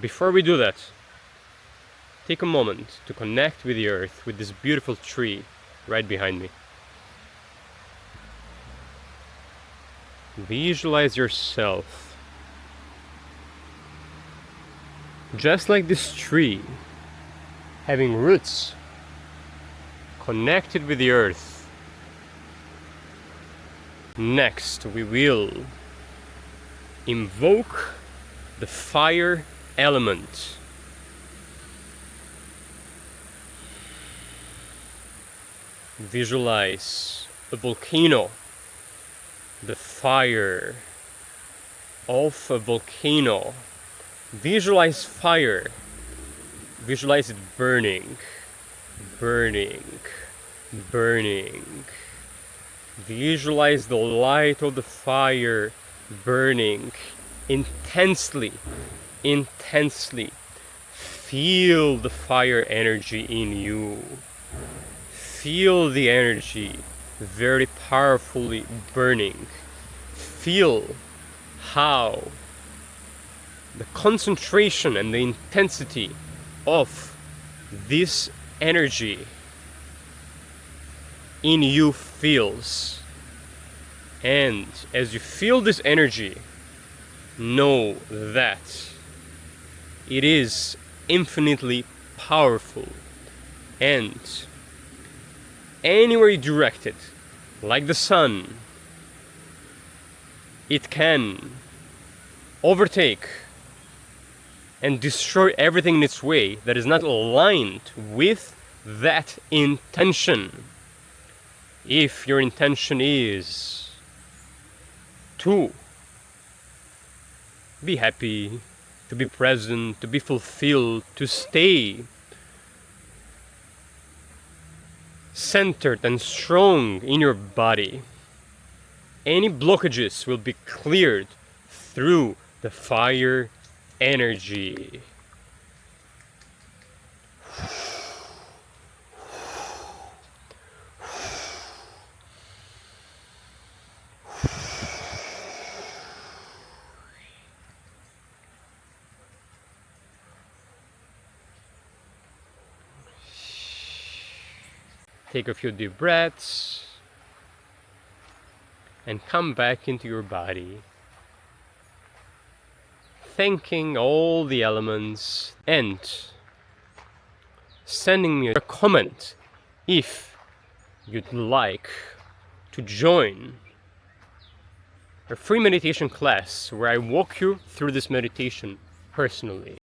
before we do that, take a moment to connect with the earth, with this beautiful tree right behind me. Visualize yourself just like this tree, having roots connected with the earth. Next, we will invoke the fire element. Visualize a volcano, the fire of a volcano. Visualize fire. Visualize it burning, burning, burning. Visualize the light of the fire burning intensely, intensely. Feel the fire energy in you. Feel the energy very powerfully burning. Feel how the concentration and the intensity of this energy in you feels. And as you feel this energy, know that it is infinitely powerful, and anywhere you direct it, like the sun, it can overtake and destroy everything in its way that is not aligned with that intention. If your intention is to be happy, to be present, to be fulfilled, to stay centered and strong in your body, any blockages will be cleared through the fire energy. Take a few deep breaths and come back into your body, thanking all the elements and sending me a comment if you'd like to join a free meditation class where I walk you through this meditation personally.